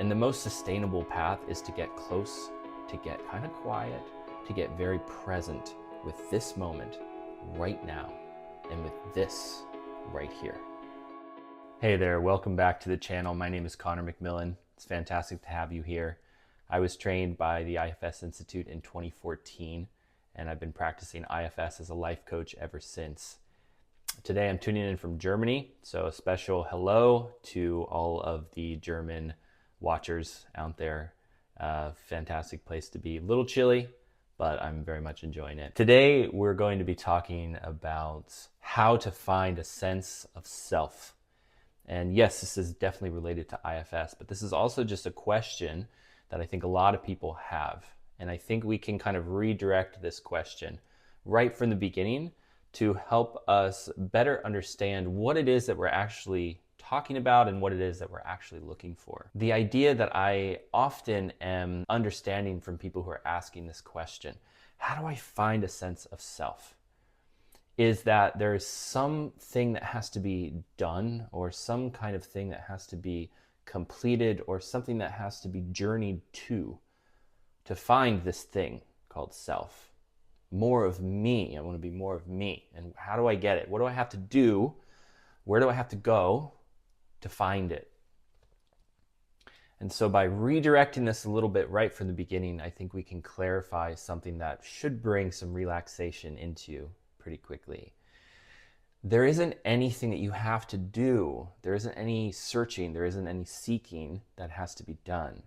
And the most sustainable path is to get close, to get kind of quiet, to get very present with this moment right now and with this right here. Hey there, welcome back to the channel. My name is Conor McMillen. It's fantastic to have you here. I was trained by the IFS Institute in 2014, and I've been practicing IFS as a life coach ever since. Today I'm tuning in from Germany, so a special hello to all of the German watchers out there. Fantastic place to be. A little chilly, but I'm very much enjoying it. Today we're going to be talking about how to find a sense of self. And yes, this is definitely related to IFS, but this is also just a question that I think a lot of people have. And I think we can kind of redirect this question right from the beginning to help us better understand what it is that we're actually talking about and what it is that we're actually looking for. The idea that I often am understanding from people who are asking this question, how do I find a sense of self? Is that there's something that has to be done, or some kind of thing that has to be completed, or something that has to be journeyed to find this thing called self. More of me. I want to be more of me. And how do I get it? What do I have to do? Where do I have to go to find it? And so by redirecting this a little bit right from the beginning, I think we can clarify something that should bring some relaxation into you pretty quickly. There isn't anything that you have to do. There isn't any searching. There isn't any seeking that has to be done.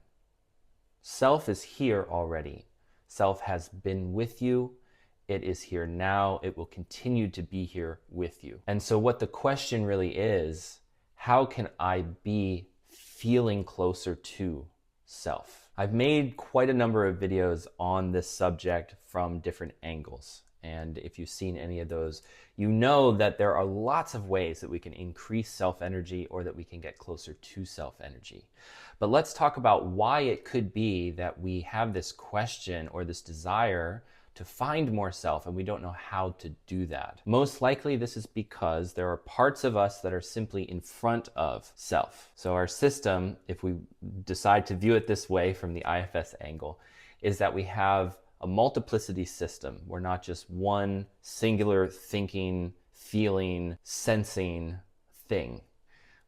Self is here already. Self has been with you. It is here now. It will continue to be here with you. And so what the question really is, how can I be feeling closer to self? I've made quite a number of videos on this subject from different angles. And if you've seen any of those, you know that there are lots of ways that we can increase self-energy or that we can get closer to self-energy. But let's talk about why it could be that we have this question or this desire to find more self and we don't know how to do that. Most likely this is because there are parts of us that are simply in front of self. So our system, if we decide to view it this way from the IFS angle, is that we have a multiplicity system. We're not just one singular thinking, feeling, sensing thing.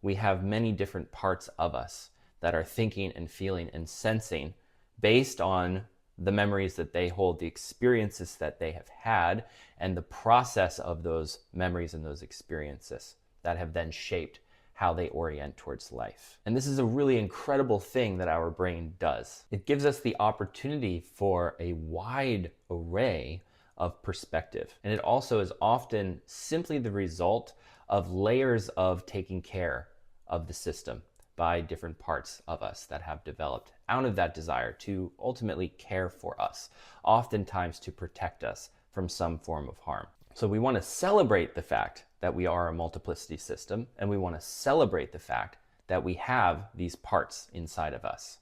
We have many different parts of us that are thinking and feeling and sensing based on the memories that they hold, the experiences that they have had, and the process of those memories and those experiences that have then shaped how they orient towards life. And this is a really incredible thing that our brain does. It gives us the opportunity for a wide array of perspective. And it also is often simply the result of layers of taking care of the system by different parts of us that have developed out of that desire to ultimately care for us, oftentimes to protect us from some form of harm. So we want to celebrate the fact that we are a multiplicity system, and we want to celebrate the fact that we have these parts inside of us.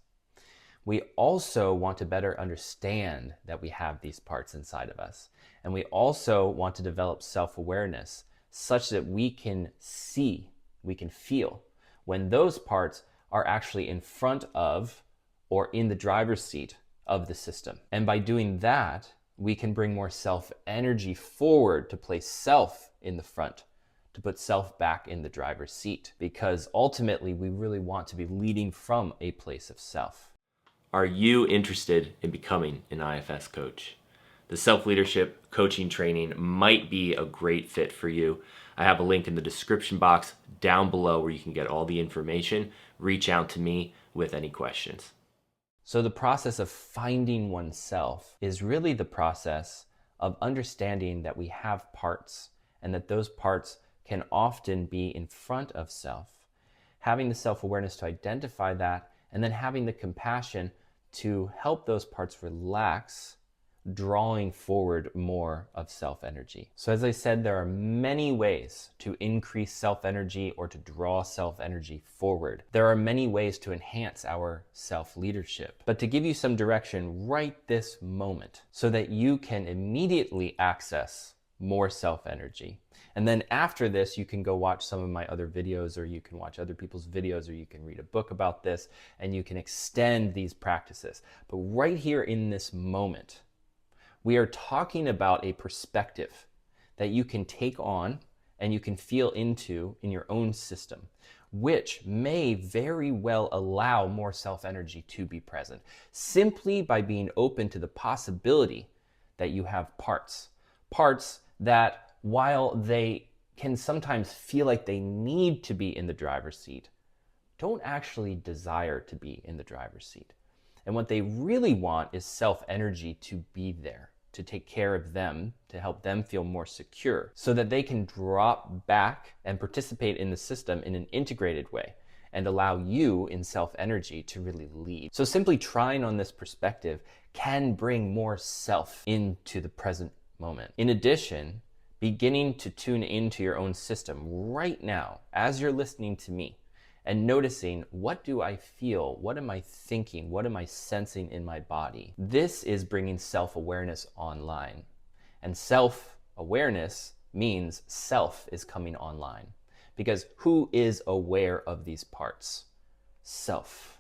We also want to better understand that we have these parts inside of us. And we also want to develop self-awareness such that we can see, we can feel when those parts are actually in front of or in the driver's seat of the system. And by doing that, we can bring more self-energy forward to place self in the front, to put self back in the driver's seat, because ultimately we really want to be leading from a place of self. Are you interested in becoming an IFS coach? The self-leadership coaching training might be a great fit for you. I have a link in the description box down below where you can get all the information. Reach out to me with any questions. So the process of finding oneself is really the process of understanding that we have parts and that those parts can often be in front of self. Having the self-awareness to identify that, and then having the compassion to help those parts relax, drawing forward more of self-energy. So as I said, there are many ways to increase self-energy or to draw self-energy forward. There are many ways to enhance our self-leadership. But to give you some direction right this moment so that you can immediately access more self-energy. And then after this, you can go watch some of my other videos, or you can watch other people's videos, or you can read a book about this, and you can extend these practices. But right here in this moment, we are talking about a perspective that you can take on and you can feel into in your own system, which may very well allow more self-energy to be present, simply by being open to the possibility that you have parts that, while they can sometimes feel like they need to be in the driver's seat, don't actually desire to be in the driver's seat. And what they really want is self-energy to be there, to take care of them, to help them feel more secure, so that they can drop back and participate in the system in an integrated way and allow you in self-energy to really lead. So simply trying on this perspective can bring more self into the present moment. In addition, beginning to tune into your own system right now as you're listening to me and noticing, what do I feel? What am I thinking? What am I sensing in my body? This is bringing self-awareness online. And self-awareness means self is coming online. Because who is aware of these parts? Self.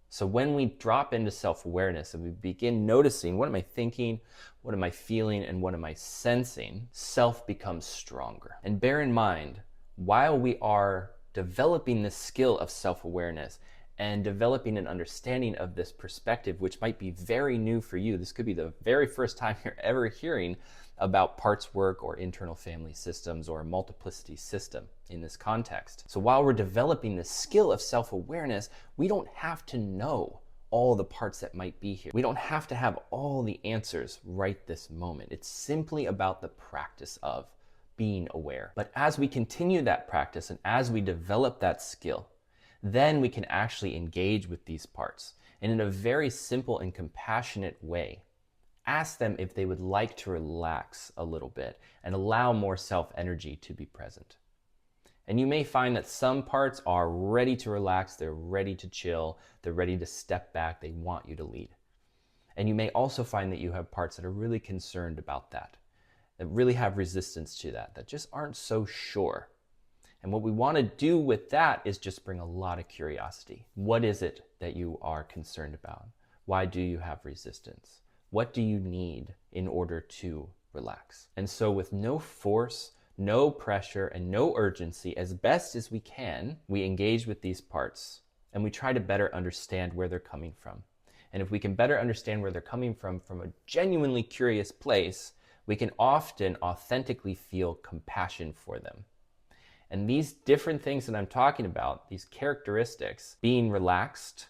So when we drop into self-awareness and we begin noticing, what am I thinking, what am I feeling, and what am I sensing, self becomes stronger. And bear in mind, while we are developing the skill of self-awareness and developing an understanding of this perspective, which might be very new for you, this could be the very first time you're ever hearing about parts work or internal family systems or a multiplicity system in this context. So while we're developing the skill of self-awareness, we don't have to know all the parts that might be here. We don't have to have all the answers right this moment. It's simply about the practice of being aware. But as we continue that practice and as we develop that skill, then we can actually engage with these parts and in a very simple and compassionate way ask them if they would like to relax a little bit and allow more self-energy to be present. And you may find that some parts are ready to relax, they're ready to chill, they're ready to step back, they want you to lead. And you may also find that you have parts that are really concerned about that really have resistance to that just aren't so sure. And what we want to do with that is just bring a lot of curiosity. What is it that you are concerned about? Why do you have resistance? What do you need in order to relax? And so with no force, no pressure, and no urgency, as best as we can, we engage with these parts and we try to better understand where they're coming from. And if we can better understand where they're coming from a genuinely curious place, we can often authentically feel compassion for them. And these different things that I'm talking about, these characteristics, being relaxed,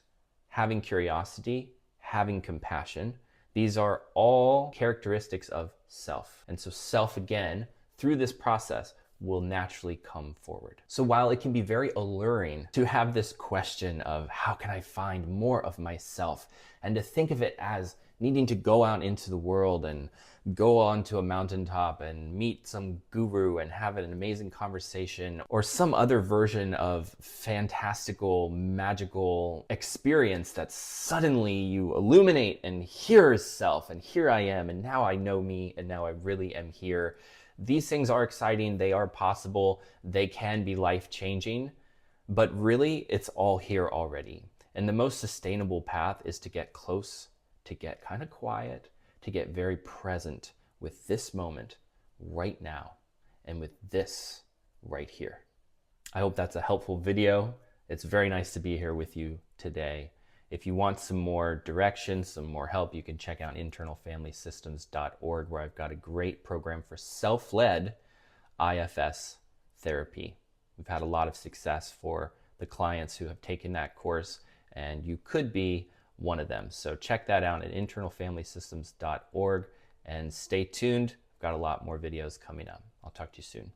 having curiosity, having compassion, these are all characteristics of self. And so self, again, through this process, will naturally come forward. So while it can be very alluring to have this question of how can I find more of myself, and to think of it as needing to go out into the world and go onto a mountaintop and meet some guru and have an amazing conversation, or some other version of fantastical, magical experience that suddenly you illuminate and here is self and here I am and now I know me and now I really am here. These things are exciting, they are possible, they can be life-changing, but really it's all here already. And the most sustainable path is to get close, to get kind of quiet, to get very present with this moment right now and with this right here. I hope that's a helpful video. It's very nice to be here with you today. If you want some more direction, some more help, you can check out internalfamilysystems.org, where I've got a great program for self-led IFS therapy. We've had a lot of success for the clients who have taken that course, and you could be one of them. So check that out at internalfamilysystems.org and stay tuned. I've got a lot more videos coming up. I'll talk to you soon.